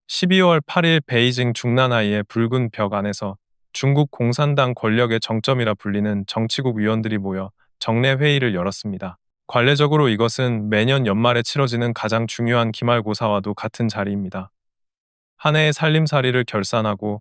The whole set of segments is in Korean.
12월 8일 베이징 중난하이의 붉은 벽 안에서 중국 공산당 권력의 정점이라 불리는 정치국 위원들이 모여 정례 회의를 열었습니다. 관례적으로 이것은 매년 연말에 치러지는 가장 중요한 기말고사와도 같은 자리입니다. 한 해의 살림살이를 결산하고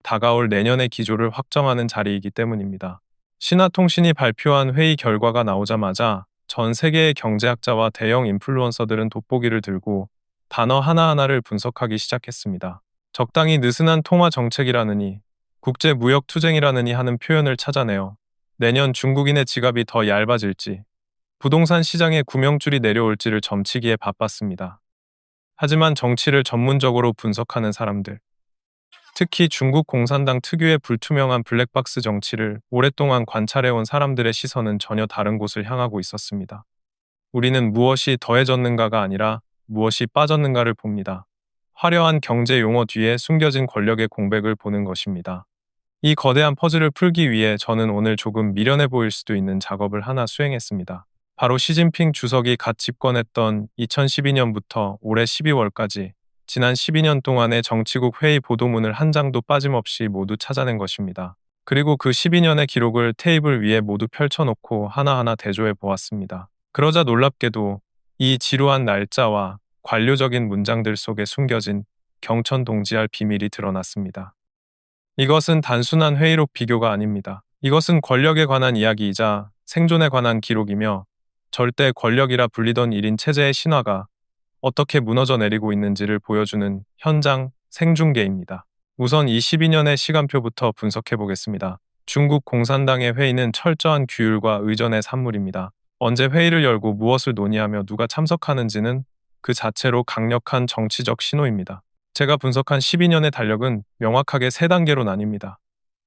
다가올 내년의 기조를 확정하는 자리이기 때문입니다. 신화통신이 발표한 회의 결과가 나오자마자 전 세계의 경제학자와 대형 인플루언서들은 돋보기를 들고 단어 하나하나를 분석하기 시작했습니다. 적당히 느슨한 통화 정책이라느니, 국제 무역 투쟁이라느니 하는 표현을 찾아내어 내년 중국인의 지갑이 더 얇아질지, 부동산 시장의 구명줄이 내려올지를 점치기에 바빴습니다. 하지만 정치를 전문적으로 분석하는 사람들, 특히 중국 공산당 특유의 불투명한 블랙박스 정치를 오랫동안 관찰해온 사람들의 시선은 전혀 다른 곳을 향하고 있었습니다. 우리는 무엇이 더해졌는가가 아니라 무엇이 빠졌는가를 봅니다. 화려한 경제 용어 뒤에 숨겨진 권력의 공백을 보는 것입니다. 이 거대한 퍼즐을 풀기 위해 저는 오늘 조금 미련해 보일 수도 있는 작업을 하나 수행했습니다. 바로 시진핑 주석이 갓 집권했던 2012년부터 올해 12월까지 지난 12년 동안의 정치국 회의 보도문을 한 장도 빠짐없이 모두 찾아낸 것입니다. 그리고 그 12년의 기록을 테이블 위에 모두 펼쳐놓고 하나하나 대조해 보았습니다. 그러자 놀랍게도 이 지루한 날짜와 관료적인 문장들 속에 숨겨진 경천동지할 비밀이 드러났습니다. 이것은 단순한 회의록 비교가 아닙니다. 이것은 권력에 관한 이야기이자 생존에 관한 기록이며 절대 권력이라 불리던 1인 체제의 신화가 어떻게 무너져 내리고 있는지를 보여주는 현장 생중계입니다. 우선 이 12년의 시간표부터 분석해 보겠습니다. 중국 공산당의 회의는 철저한 규율과 의전의 산물입니다. 언제 회의를 열고 무엇을 논의하며 누가 참석하는지는 그 자체로 강력한 정치적 신호입니다. 제가 분석한 12년의 달력은 명확하게 3단계로 나뉩니다.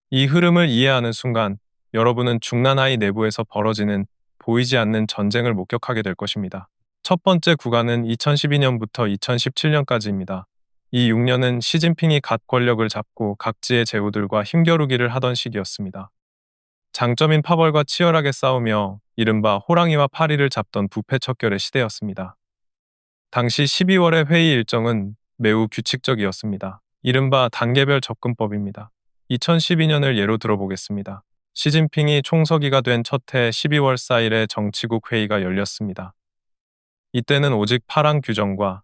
이 흐름을 이해하는 순간 여러분은 중난하이 내부에서 벌어지는 보이지 않는 전쟁을 목격하게 될 것입니다. 첫 번째 구간은 2012년부터 2017년까지입니다. 이 6년은 시진핑이 갓 권력을 잡고 각지의 제후들과 힘겨루기를 하던 시기였습니다. 장점인 파벌과 치열하게 싸우며 이른바 호랑이와 파리를 잡던 부패 척결의 시대였습니다. 당시 12월의 회의 일정은 매우 규칙적이었습니다. 이른바 단계별 접근법입니다. 2012년을 예로 들어보겠습니다. 시진핑이 총서기가 된 첫 해 12월 4일에 정치국 회의가 열렸습니다. 이때는 오직 파랑 규정과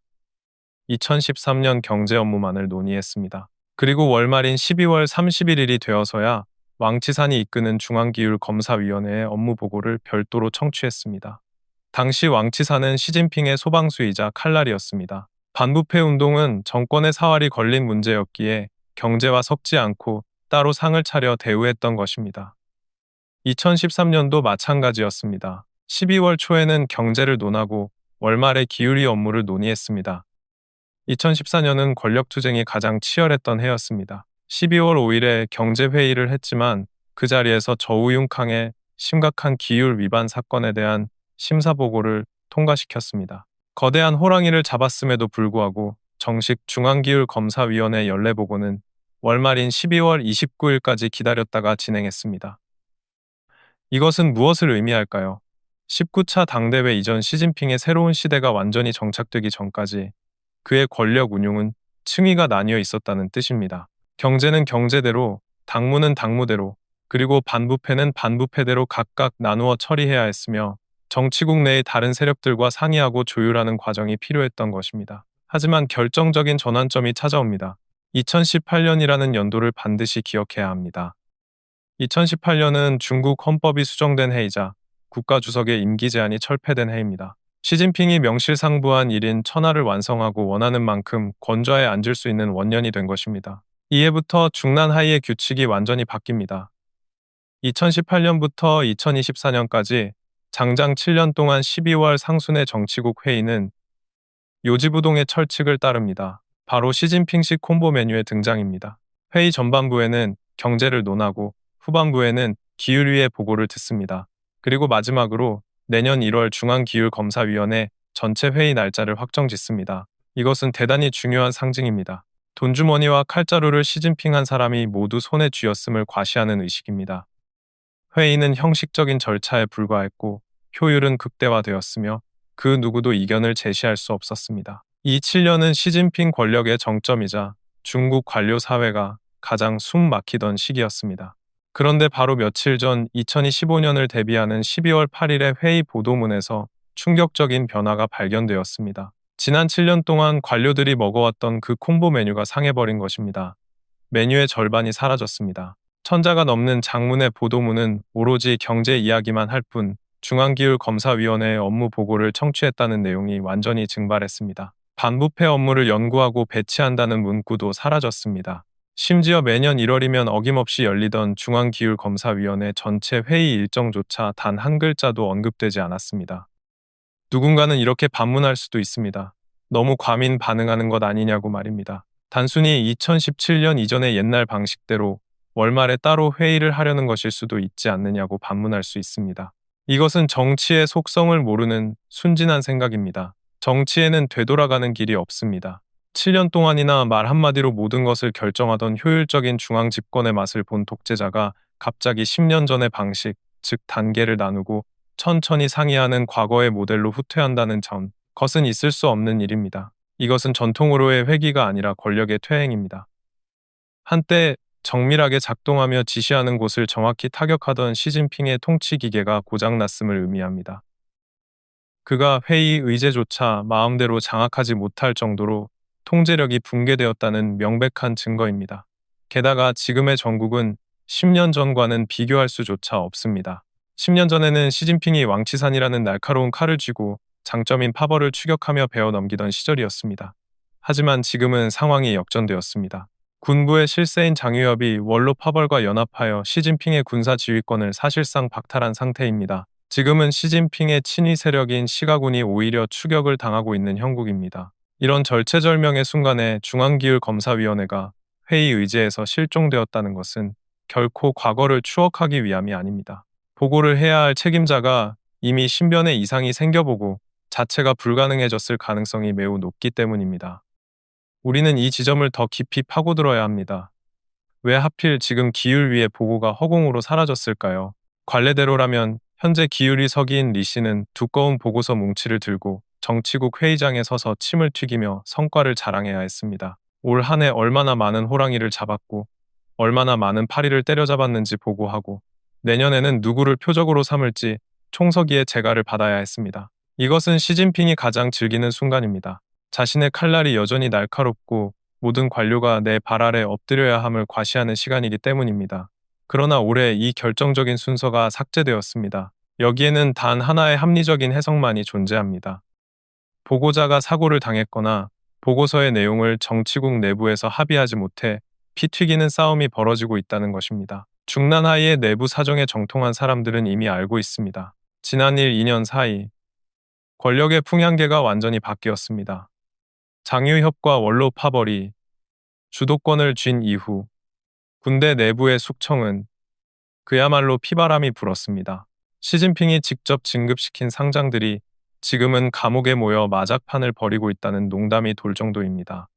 2013년 경제 업무만을 논의했습니다. 그리고 월말인 12월 31일이 되어서야 왕치산이 이끄는 중앙기율검사위원회의 업무 보고를 별도로 청취했습니다. 당시 왕치산은 시진핑의 소방수이자 칼날이었습니다. 반부패 운동은 정권의 사활이 걸린 문제였기에 경제와 섞지 않고 따로 상을 차려 대우했던 것입니다. 2013년도 마찬가지였습니다. 12월 초에는 경제를 논하고 월말에 기율위 업무를 논의했습니다. 2014년은 권력투쟁이 가장 치열했던 해였습니다. 12월 5일에 경제회의를 했지만 그 자리에서 저우융캉의 심각한 기율 위반 사건에 대한 심사보고를 통과시켰습니다. 거대한 호랑이를 잡았음에도 불구하고 정식 중앙기율검사위원회 연례보고는 월말인 12월 29일까지 기다렸다가 진행했습니다. 이것은 무엇을 의미할까요? 19차 당대회 이전 시진핑의 새로운 시대가 완전히 정착되기 전까지 그의 권력 운용은 층위가 나뉘어 있었다는 뜻입니다. 경제는 경제대로, 당무는 당무대로, 그리고 반부패는 반부패대로 각각 나누어 처리해야 했으며 정치국 내의 다른 세력들과 상의하고 조율하는 과정이 필요했던 것입니다. 하지만 결정적인 전환점이 찾아옵니다. 2018년이라는 연도를 반드시 기억해야 합니다. 2018년은 중국 헌법이 수정된 해이자 국가주석의 임기 제한이 철폐된 해입니다. 시진핑이 명실상부한 1인 천하를 완성하고 원하는 만큼 권좌에 앉을 수 있는 원년이 된 것입니다. 이해부터 중난하이의 규칙이 완전히 바뀝니다. 2018년부터 2024년까지 장장 7년 동안 12월 상순의 정치국 회의는 요지부동의 철칙을 따릅니다. 바로 시진핑식 콤보 메뉴의 등장입니다. 회의 전반부에는 경제를 논하고 후반부에는 기율위의 보고를 듣습니다. 그리고 마지막으로 내년 1월 중앙기율검사위원회 전체 회의 날짜를 확정짓습니다. 이것은 대단히 중요한 상징입니다. 돈주머니와 칼자루를 시진핑 한 사람이 모두 손에 쥐었음을 과시하는 의식입니다. 회의는 형식적인 절차에 불과했고 효율은 극대화되었으며 그 누구도 이견을 제시할 수 없었습니다. 2007년은 시진핑 권력의 정점이자 중국 관료 사회가 가장 숨 막히던 시기였습니다. 그런데 바로 며칠 전 2025년을 대비하는 12월 8일의 회의 보도문에서 충격적인 변화가 발견되었습니다. 지난 7년 동안 관료들이 먹어왔던 그 콤보 메뉴가 상해버린 것입니다. 메뉴의 절반이 사라졌습니다. 천자가 넘는 장문의 보도문은 오로지 경제 이야기만 할 뿐 중앙기율검사위원회의 업무 보고를 청취했다는 내용이 완전히 증발했습니다. 반부패 업무를 연구하고 배치한다는 문구도 사라졌습니다. 심지어 매년 1월이면 어김없이 열리던 중앙기율검사위원회 전체 회의 일정조차 단 한 글자도 언급되지 않았습니다. 누군가는 이렇게 반문할 수도 있습니다. 너무 과민 반응하는 것 아니냐고 말입니다. 단순히 2017년 이전의 옛날 방식대로 월말에 따로 회의를 하려는 것일 수도 있지 않느냐고 반문할 수 있습니다. 이것은 정치의 속성을 모르는 순진한 생각입니다. 정치에는 되돌아가는 길이 없습니다. 7년 동안이나 말 한마디로 모든 것을 결정하던 효율적인 중앙 집권의 맛을 본 독재자가 갑자기 10년 전의 방식, 즉 단계를 나누고 천천히 상이하는 과거의 모델로 후퇴한다는 점, 것은 있을 수 없는 일입니다. 이것은 전통으로의 회귀가 아니라 권력의 퇴행입니다. 한때 정밀하게 작동하며 지시하는 곳을 정확히 타격하던 시진핑의 통치 기계가 고장났음을 의미합니다. 그가 회의 의제조차 마음대로 장악하지 못할 정도로 통제력이 붕괴되었다는 명백한 증거입니다. 게다가 지금의 정국은 10년 전과는 비교할 수조차 없습니다. 10년 전에는 시진핑이 왕치산이라는 날카로운 칼을 쥐고 장점인 파벌을 추격하며 베어 넘기던 시절이었습니다. 하지만 지금은 상황이 역전되었습니다. 군부의 실세인 장유엽이 원로 파벌과 연합하여 시진핑의 군사 지휘권을 사실상 박탈한 상태입니다. 지금은 시진핑의 친위 세력인 시가군이 오히려 추격을 당하고 있는 형국입니다. 이런 절체절명의 순간에 중앙기율검사위원회가 회의 의제에서 실종되었다는 것은 결코 과거를 추억하기 위함이 아닙니다. 보고를 해야 할 책임자가 이미 신변의 이상이 생겨보고 자체가 불가능해졌을 가능성이 매우 높기 때문입니다. 우리는 이 지점을 더 깊이 파고들어야 합니다. 왜 하필 지금 기율위의 보고가 허공으로 사라졌을까요? 관례대로라면 현재 기율위 서기인 리 씨는 두꺼운 보고서 뭉치를 들고 정치국 회의장에 서서 침을 튀기며 성과를 자랑해야 했습니다. 올 한 해 얼마나 많은 호랑이를 잡았고 얼마나 많은 파리를 때려잡았는지 보고하고 내년에는 누구를 표적으로 삼을지 총서기의 재가를 받아야 했습니다. 이것은 시진핑이 가장 즐기는 순간입니다. 자신의 칼날이 여전히 날카롭고 모든 관료가 내 발 아래 엎드려야 함을 과시하는 시간이기 때문입니다. 그러나 올해 이 결정적인 순서가 삭제되었습니다. 여기에는 단 하나의 합리적인 해석만이 존재합니다. 보고자가 사고를 당했거나 보고서의 내용을 정치국 내부에서 합의하지 못해 피 튀기는 싸움이 벌어지고 있다는 것입니다. 중난하이의 내부 사정에 정통한 사람들은 이미 알고 있습니다. 지난 2년 사이 권력의 풍향계가 완전히 바뀌었습니다. 장유협과 원로 파벌이 주도권을 쥔 이후 군대 내부의 숙청은 그야말로 피바람이 불었습니다. 시진핑이 직접 진급시킨 상장들이 지금은 감옥에 모여 마작판을 벌이고 있다는 농담이 돌 정도입니다.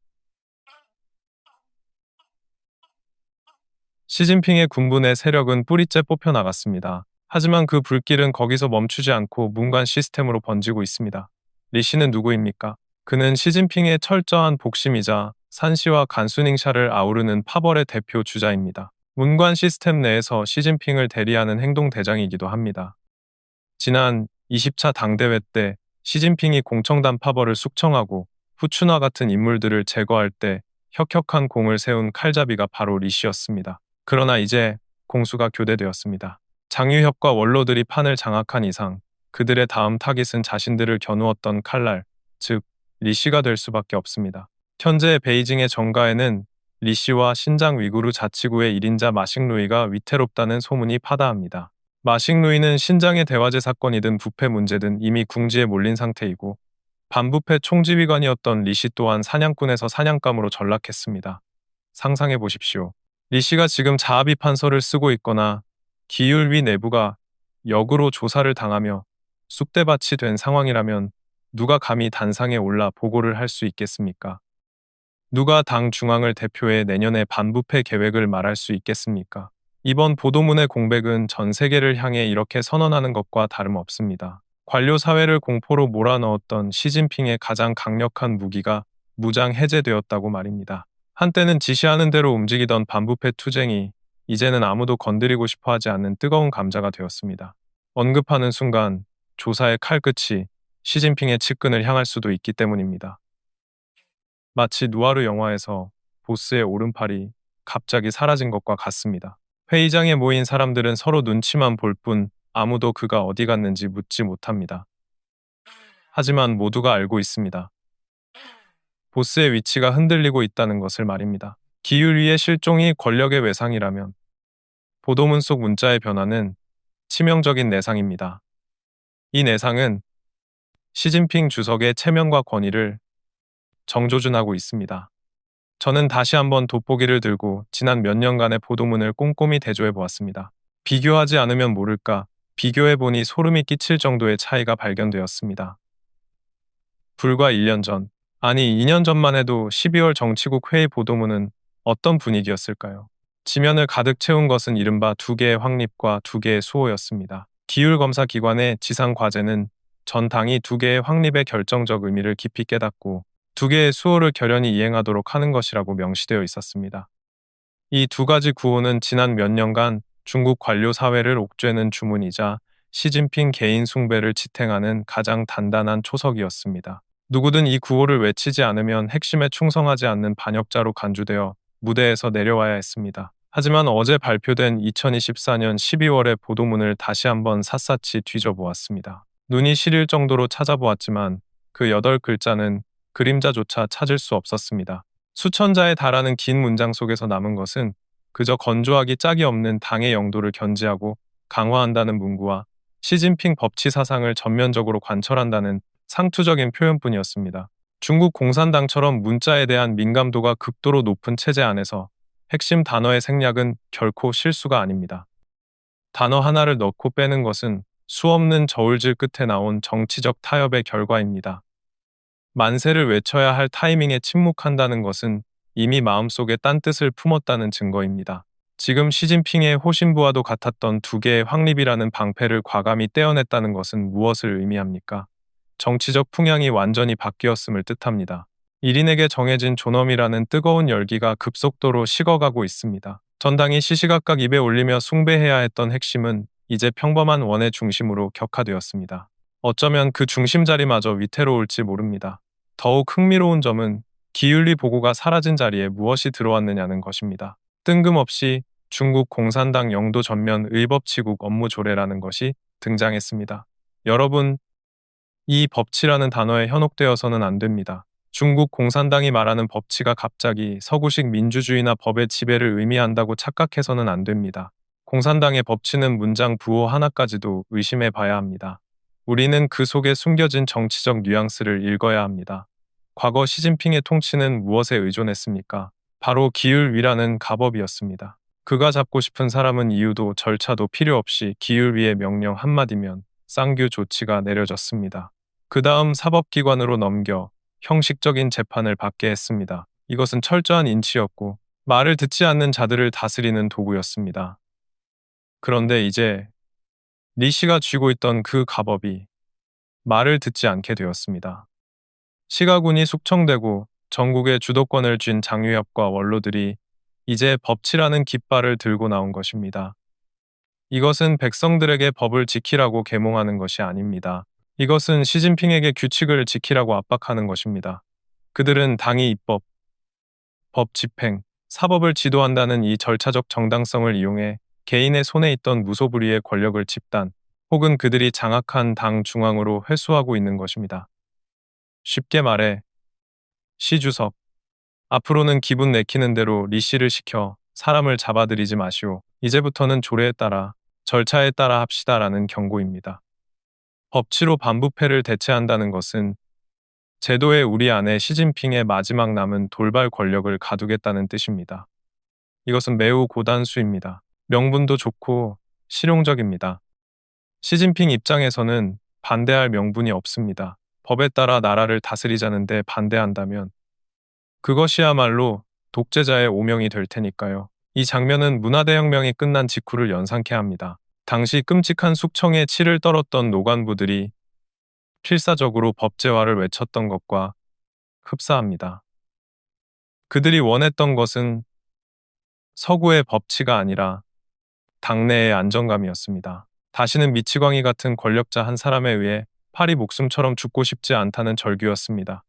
시진핑의 군부 내 세력은 뿌리째 뽑혀나갔습니다. 하지만 그 불길은 거기서 멈추지 않고 문관 시스템으로 번지고 있습니다. 리 씨는 누구입니까? 그는 시진핑의 철저한 복심이자 산시와 간수닝샤를 아우르는 파벌의 대표 주자입니다. 문관 시스템 내에서 시진핑을 대리하는 행동대장이기도 합니다. 지난 20차 당대회 때 시진핑이 공청단 파벌을 숙청하고 후춘화 같은 인물들을 제거할 때 혁혁한 공을 세운 칼잡이가 바로 리 씨였습니다. 그러나 이제 공수가 교대되었습니다. 장유협과 원로들이 판을 장악한 이상 그들의 다음 타깃은 자신들을 겨누었던 칼날, 즉 리 씨가 될 수밖에 없습니다. 현재 베이징의 정가에는 리 씨와 신장 위구르 자치구의 1인자 마식루이가 위태롭다는 소문이 파다합니다. 마식루이는 신장의 대화제 사건이든 부패 문제든 이미 궁지에 몰린 상태이고 반부패 총지휘관이었던 리 씨 또한 사냥꾼에서 사냥감으로 전락했습니다. 상상해 보십시오. 리 씨가 지금 자합의 판서를 쓰고 있거나 기율위 내부가 역으로 조사를 당하며 쑥대밭이 된 상황이라면 누가 감히 단상에 올라 보고를 할 수 있겠습니까? 누가 당 중앙을 대표해 내년의 반부패 계획을 말할 수 있겠습니까? 이번 보도문의 공백은 전 세계를 향해 이렇게 선언하는 것과 다름없습니다. 관료 사회를 공포로 몰아넣었던 시진핑의 가장 강력한 무기가 무장 해제되었다고 말입니다. 한때는 지시하는 대로 움직이던 반부패 투쟁이 이제는 아무도 건드리고 싶어 하지 않는 뜨거운 감자가 되었습니다. 언급하는 순간 조사의 칼끝이 시진핑의 측근을 향할 수도 있기 때문입니다. 마치 누아르 영화에서 보스의 오른팔이 갑자기 사라진 것과 같습니다. 회의장에 모인 사람들은 서로 눈치만 볼 뿐 아무도 그가 어디 갔는지 묻지 못합니다. 하지만 모두가 알고 있습니다. 보스의 위치가 흔들리고 있다는 것을 말입니다. 기율위의 실종이 권력의 외상이라면 보도문 속 문자의 변화는 치명적인 내상입니다. 이 내상은 시진핑 주석의 체면과 권위를 정조준하고 있습니다. 저는 다시 한번 돋보기를 들고 지난 몇 년간의 보도문을 꼼꼼히 대조해 보았습니다. 비교하지 않으면 모를까, 비교해보니 소름이 끼칠 정도의 차이가 발견되었습니다. 불과 1년 전, 아니 2년 전만 해도 12월 정치국 회의 보도문은 어떤 분위기였을까요? 지면을 가득 채운 것은 이른바 두 개의 확립과 두 개의 수호였습니다. 기율검사기관의 지상 과제는 전 당이 두 개의 확립의 결정적 의미를 깊이 깨닫고 두 개의 수호를 결연히 이행하도록 하는 것이라고 명시되어 있었습니다. 이 두 가지 구호는 지난 몇 년간 중국 관료 사회를 옥죄는 주문이자 시진핑 개인 숭배를 지탱하는 가장 단단한 초석이었습니다. 누구든 이 구호를 외치지 않으면 핵심에 충성하지 않는 반역자로 간주되어 무대에서 내려와야 했습니다. 하지만 어제 발표된 2024년 12월의 보도문을 다시 한번 샅샅이 뒤져보았습니다. 눈이 시릴 정도로 찾아보았지만 그 8글자는 그림자조차 찾을 수 없었습니다. 수천 자에 달하는 긴 문장 속에서 남은 것은 그저 건조하기 짝이 없는 당의 영도를 견지하고 강화한다는 문구와 시진핑 법치 사상을 전면적으로 관철한다는 상투적인 표현뿐이었습니다. 중국 공산당처럼 문자에 대한 민감도가 극도로 높은 체제 안에서 핵심 단어의 생략은 결코 실수가 아닙니다. 단어 하나를 넣고 빼는 것은 수없는 저울질 끝에 나온 정치적 타협의 결과입니다. 만세를 외쳐야 할 타이밍에 침묵한다는 것은 이미 마음속에 딴 뜻을 품었다는 증거입니다. 지금 시진핑의 호신부와도 같았던 두 개의 확립이라는 방패를 과감히 떼어냈다는 것은 무엇을 의미합니까? 정치적 풍향이 완전히 바뀌었음을 뜻합니다. 1인에게 정해진 존엄이라는 뜨거운 열기가 급속도로 식어가고 있습니다. 전당이 시시각각 입에 올리며 숭배해야 했던 핵심은 이제 평범한 원의 중심으로 격화되었습니다. 어쩌면 그 중심 자리마저 위태로울지 모릅니다. 더욱 흥미로운 점은 기윤리 보고가 사라진 자리에 무엇이 들어왔느냐는 것입니다. 뜬금없이 중국 공산당 영도 전면 의법치국 업무 조례라는 것이 등장했습니다. 여러분, 이 법치라는 단어에 현혹되어서는 안 됩니다. 중국 공산당이 말하는 법치가 갑자기 서구식 민주주의나 법의 지배를 의미한다고 착각해서는 안 됩니다. 공산당의 법치는 문장 부호 하나까지도 의심해 봐야 합니다. 우리는 그 속에 숨겨진 정치적 뉘앙스를 읽어야 합니다. 과거 시진핑의 통치는 무엇에 의존했습니까? 바로 기율위라는 가법이었습니다. 그가 잡고 싶은 사람은 이유도 절차도 필요 없이 기율위의 명령 한마디면 쌍규 조치가 내려졌습니다. 그 다음 사법기관으로 넘겨 형식적인 재판을 받게 했습니다. 이것은 철저한 인치였고 말을 듣지 않는 자들을 다스리는 도구였습니다. 그런데 이제 리 씨가 쥐고 있던 그 가법이 말을 듣지 않게 되었습니다. 시가군이 숙청되고 전국의 주도권을 쥔 장유협과 원로들이 이제 법치라는 깃발을 들고 나온 것입니다. 이것은 백성들에게 법을 지키라고 계몽하는 것이 아닙니다. 이것은 시진핑에게 규칙을 지키라고 압박하는 것입니다. 그들은 당이 입법, 법 집행, 사법을 지도한다는 이 절차적 정당성을 이용해 개인의 손에 있던 무소불위의 권력을 집단, 혹은 그들이 장악한 당 중앙으로 회수하고 있는 것입니다. 쉽게 말해, 시 주석, 앞으로는 기분 내키는 대로 리 씨를 시켜 사람을 잡아들이지 마시오. 이제부터는 조례에 따라, 절차에 따라 합시다라는 경고입니다. 법치로 반부패를 대체한다는 것은 제도의 우리 안에 시진핑의 마지막 남은 돌발 권력을 가두겠다는 뜻입니다. 이것은 매우 고단수입니다. 명분도 좋고 실용적입니다. 시진핑 입장에서는 반대할 명분이 없습니다. 법에 따라 나라를 다스리자는데 반대한다면 그것이야말로 독재자의 오명이 될 테니까요. 이 장면은 문화대혁명이 끝난 직후를 연상케 합니다. 당시 끔찍한 숙청에 치를 떨었던 노관부들이 필사적으로 법제화를 외쳤던 것과 흡사합니다. 그들이 원했던 것은 서구의 법치가 아니라 당내의 안정감이었습니다. 다시는 미치광이 같은 권력자 한 사람에 의해 파리 목숨처럼 죽고 싶지 않다는 절규였습니다.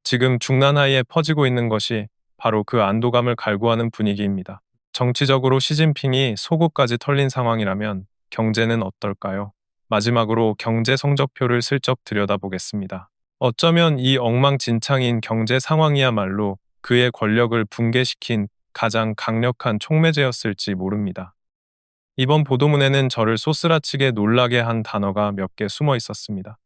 지금 중난하이에 퍼지고 있는 것이 바로 그 안도감을 갈구하는 분위기입니다. 정치적으로 시진핑이 속옷까지 털린 상황이라면 경제는 어떨까요? 마지막으로 경제 성적표를 슬쩍 들여다보겠습니다. 어쩌면 이 엉망진창인 경제 상황이야말로 그의 권력을 붕괴시킨 가장 강력한 촉매제였을지 모릅니다. 이번 보도문에는 저를 소스라치게 놀라게 한 단어가 몇 개 숨어 있었습니다.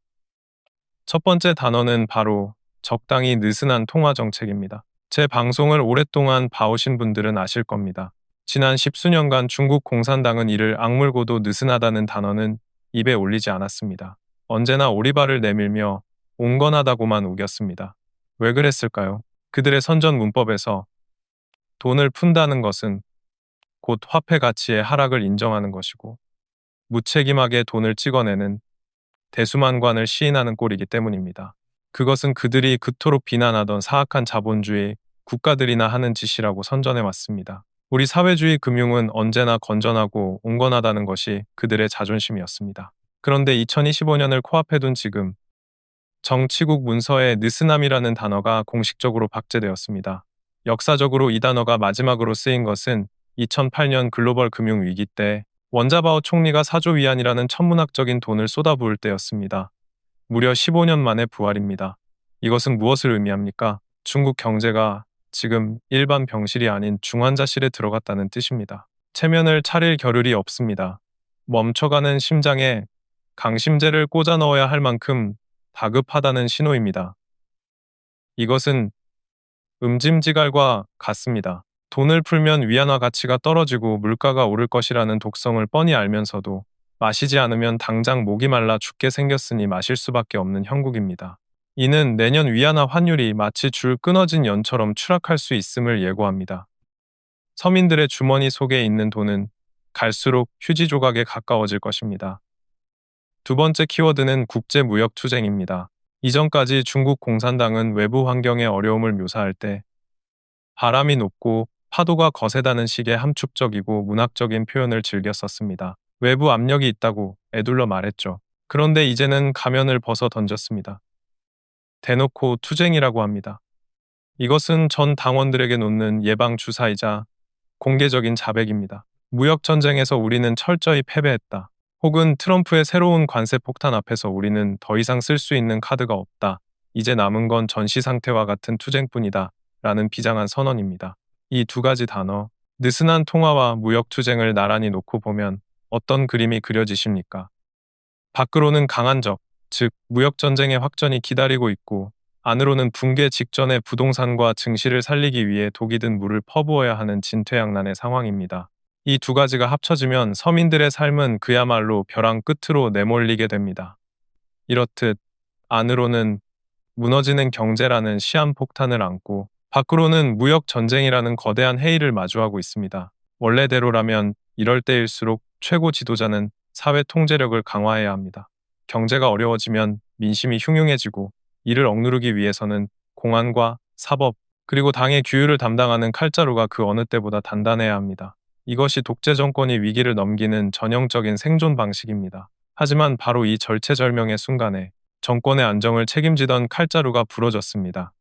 첫 번째 단어는 바로 적당히 느슨한 통화 정책입니다. 제 방송을 오랫동안 봐오신 분들은 아실 겁니다. 지난 십수년간 중국 공산당은 이를 악물고도 느슨하다는 단어는 입에 올리지 않았습니다. 언제나 오리발을 내밀며 온건하다고만 우겼습니다. 왜 그랬을까요? 그들의 선전 문법에서 돈을 푼다는 것은 곧 화폐 가치의 하락을 인정하는 것이고 무책임하게 돈을 찍어내는 대수만관을 시인하는 꼴이기 때문입니다. 그것은 그들이 그토록 비난하던 사악한 자본주의 국가들이나 하는 짓이라고 선전해 왔습니다. 우리 사회주의 금융은 언제나 건전하고 온건하다는 것이 그들의 자존심이었습니다. 그런데 2025년을 코앞에 둔 지금 정치국 문서에 느슨함이라는 단어가 공식적으로 박제되었습니다. 역사적으로 이 단어가 마지막으로 쓰인 것은 2008년 글로벌 금융위기 때 원자바오 총리가 4조 위안이라는 천문학적인 돈을 쏟아부을 때였습니다. 무려 15년 만에 부활입니다. 이것은 무엇을 의미합니까? 중국 경제가 지금 일반 병실이 아닌 중환자실에 들어갔다는 뜻입니다. 체면을 차릴 겨를이 없습니다. 멈춰가는 심장에 강심제를 꽂아 넣어야 할 만큼 다급하다는 신호입니다. 이것은 음짐지갈과 같습니다. 돈을 풀면 위안화 가치가 떨어지고 물가가 오를 것이라는 독성을 뻔히 알면서도 마시지 않으면 당장 목이 말라 죽게 생겼으니 마실 수밖에 없는 형국입니다. 이는 내년 위안화 환율이 마치 줄 끊어진 연처럼 추락할 수 있음을 예고합니다. 서민들의 주머니 속에 있는 돈은 갈수록 휴지 조각에 가까워질 것입니다. 두 번째 키워드는 국제무역 투쟁입니다. 이전까지 중국 공산당은 외부 환경의 어려움을 묘사할 때 바람이 높고 파도가 거세다는 식의 함축적이고 문학적인 표현을 즐겨 썼습니다. 외부 압력이 있다고 애둘러 말했죠. 그런데 이제는 가면을 벗어 던졌습니다. 대놓고 투쟁이라고 합니다. 이것은 전 당원들에게 놓는 예방 주사이자 공개적인 자백입니다. 무역 전쟁에서 우리는 철저히 패배했다. 혹은 트럼프의 새로운 관세 폭탄 앞에서 우리는 더 이상 쓸 수 있는 카드가 없다. 이제 남은 건 전시 상태와 같은 투쟁뿐이다. 라는 비장한 선언입니다. 이 두 가지 단어, 느슨한 통화와 무역 투쟁을 나란히 놓고 보면 어떤 그림이 그려지십니까? 밖으로는 강한 적, 즉 무역 전쟁의 확전이 기다리고 있고 안으로는 붕괴 직전의 부동산과 증시를 살리기 위해 독이 든 물을 퍼부어야 하는 진퇴양난의 상황입니다. 이 두 가지가 합쳐지면 서민들의 삶은 그야말로 벼랑 끝으로 내몰리게 됩니다. 이렇듯 안으로는 무너지는 경제라는 시한폭탄을 안고 밖으로는 무역 전쟁이라는 거대한 해일을 마주하고 있습니다. 원래대로라면 이럴 때일수록 최고 지도자는 사회 통제력을 강화해야 합니다. 경제가 어려워지면 민심이 흉흉해지고 이를 억누르기 위해서는 공안과 사법 그리고 당의 규율을 담당하는 칼자루가 그 어느 때보다 단단해야 합니다. 이것이 독재 정권이 위기를 넘기는 전형적인 생존 방식입니다. 하지만 바로 이 절체절명의 순간에 정권의 안정을 책임지던 칼자루가 부러졌습니다.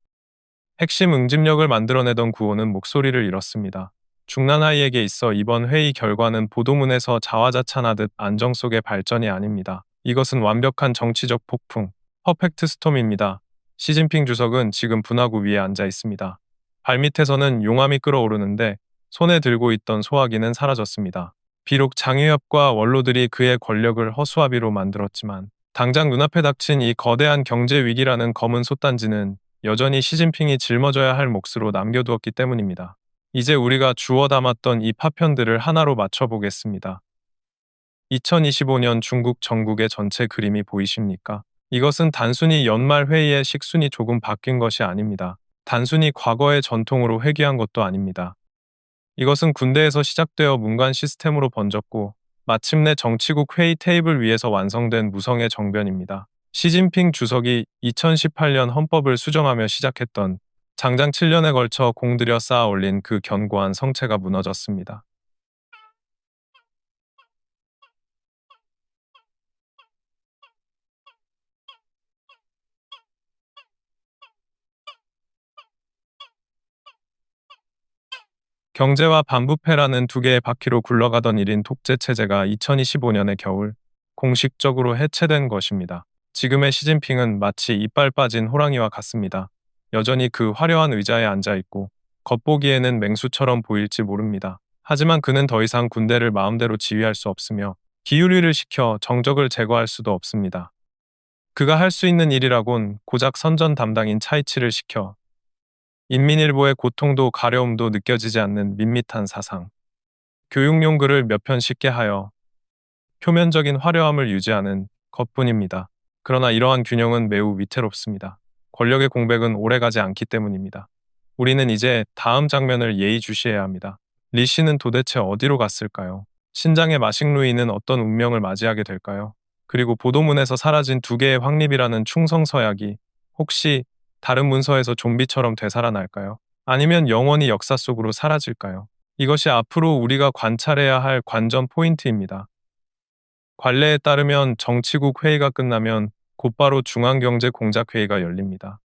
핵심 응집력을 만들어내던 구호는 목소리를 잃었습니다. 중난하이에게 있어 이번 회의 결과는 보도문에서 자화자찬하듯 안정 속의 발전이 아닙니다. 이것은 완벽한 정치적 폭풍, 퍼펙트 스톰입니다. 시진핑 주석은 지금 분화구 위에 앉아 있습니다. 발밑에서는 용암이 끓어오르는데 손에 들고 있던 소화기는 사라졌습니다. 비록 장유엽과 원로들이 그의 권력을 허수아비로 만들었지만 당장 눈앞에 닥친 이 거대한 경제 위기라는 검은 솥단지는 여전히 시진핑이 짊어져야 할 몫으로 남겨두었기 때문입니다. 이제 우리가 주워 담았던 이 파편들을 하나로 맞춰보겠습니다. 2025년 중국 전국의 전체 그림이 보이십니까? 이것은 단순히 연말 회의의 식순이 조금 바뀐 것이 아닙니다. 단순히 과거의 전통으로 회귀한 것도 아닙니다. 이것은 군대에서 시작되어 문관 시스템으로 번졌고 마침내 정치국 회의 테이블 위에서 완성된 무성의 정변입니다. 시진핑 주석이 2018년 헌법을 수정하며 시작했던 장장 7년에 걸쳐 공들여 쌓아 올린 그 견고한 성체가 무너졌습니다. 경제와 반부패라는 두 개의 바퀴로 굴러가던 1인 독재 체제가 2025년의 겨울 공식적으로 해체된 것입니다. 지금의 시진핑은 마치 이빨 빠진 호랑이와 같습니다. 여전히 그 화려한 의자에 앉아 있고 겉보기에는 맹수처럼 보일지 모릅니다. 하지만 그는 더 이상 군대를 마음대로 지휘할 수 없으며 기울이를 시켜 정적을 제거할 수도 없습니다. 그가 할 수 있는 일이라곤 고작 선전 담당인 차이치를 시켜 인민일보의 고통도 가려움도 느껴지지 않는 밋밋한 사상, 교육용 글을 몇 편 쉽게 하여 표면적인 화려함을 유지하는 것뿐입니다. 그러나 이러한 균형은 매우 위태롭습니다. 권력의 공백은 오래가지 않기 때문입니다. 우리는 이제 다음 장면을 예의주시해야 합니다. 리 씨는 도대체 어디로 갔을까요? 신장의 마식루이는 어떤 운명을 맞이하게 될까요? 그리고 보도문에서 사라진 두 개의 확립이라는 충성 서약이 혹시 다른 문서에서 좀비처럼 되살아날까요? 아니면 영원히 역사 속으로 사라질까요? 이것이 앞으로 우리가 관찰해야 할 관전 포인트입니다. 관례에 따르면 정치국 회의가 끝나면 곧바로 중앙경제공작회의가 열립니다.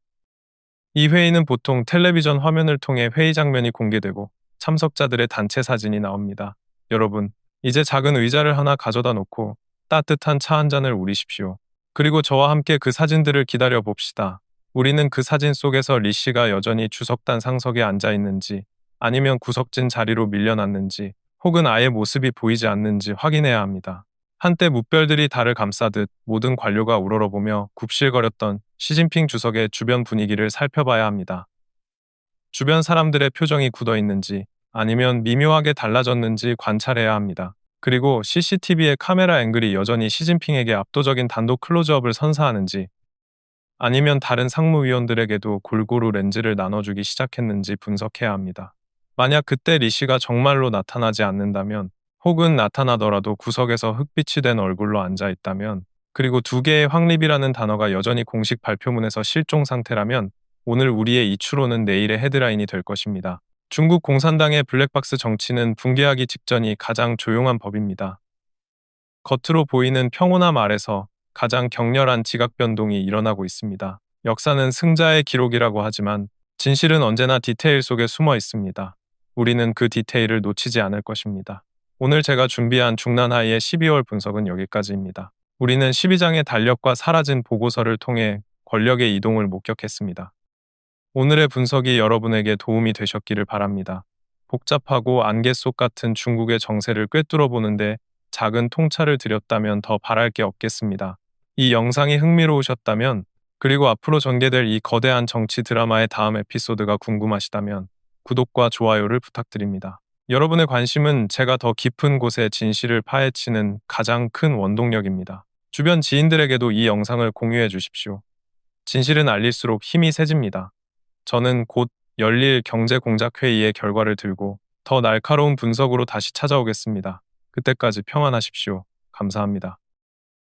이 회의는 보통 텔레비전 화면을 통해 회의 장면이 공개되고 참석자들의 단체 사진이 나옵니다. 여러분, 이제 작은 의자를 하나 가져다 놓고 따뜻한 차 한 잔을 우리십시오. 그리고 저와 함께 그 사진들을 기다려 봅시다. 우리는 그 사진 속에서 리 씨가 여전히 주석단 상석에 앉아 있는지, 아니면 구석진 자리로 밀려났는지, 혹은 아예 모습이 보이지 않는지 확인해야 합니다. 한때 무별들이 달을 감싸듯 모든 관료가 우러러보며 굽실거렸던 시진핑 주석의 주변 분위기를 살펴봐야 합니다. 주변 사람들의 표정이 굳어 있는지 아니면 미묘하게 달라졌는지 관찰해야 합니다. 그리고 CCTV의 카메라 앵글이 여전히 시진핑에게 압도적인 단독 클로즈업을 선사하는지 아니면 다른 상무위원들에게도 골고루 렌즈를 나눠주기 시작했는지 분석해야 합니다. 만약 그때 리 씨가 정말로 나타나지 않는다면 혹은 나타나더라도 구석에서 흑빛이 된 얼굴로 앉아 있다면 그리고 두 개의 확립이라는 단어가 여전히 공식 발표문에서 실종 상태라면 오늘 우리의 이 추론은 내일의 헤드라인이 될 것입니다. 중국 공산당의 블랙박스 정치는 붕괴하기 직전이 가장 조용한 법입니다. 겉으로 보이는 평온함 아래서 가장 격렬한 지각 변동이 일어나고 있습니다. 역사는 승자의 기록이라고 하지만 진실은 언제나 디테일 속에 숨어 있습니다. 우리는 그 디테일을 놓치지 않을 것입니다. 오늘 제가 준비한 중난하이의 12월 분석은 여기까지입니다. 우리는 12장의 달력과 사라진 보고서를 통해 권력의 이동을 목격했습니다. 오늘의 분석이 여러분에게 도움이 되셨기를 바랍니다. 복잡하고 안개 속 같은 중국의 정세를 꿰뚫어 보는데 작은 통찰을 드렸다면 더 바랄 게 없겠습니다. 이 영상이 흥미로우셨다면 그리고 앞으로 전개될 이 거대한 정치 드라마의 다음 에피소드가 궁금하시다면 구독과 좋아요를 부탁드립니다. 여러분의 관심은 제가 더 깊은 곳에 진실을 파헤치는 가장 큰 원동력입니다. 주변 지인들에게도 이 영상을 공유해 주십시오. 진실은 알릴수록 힘이 세집니다. 저는 곧 열릴 경제공작회의의 결과를 들고 더 날카로운 분석으로 다시 찾아오겠습니다. 그때까지 평안하십시오. 감사합니다.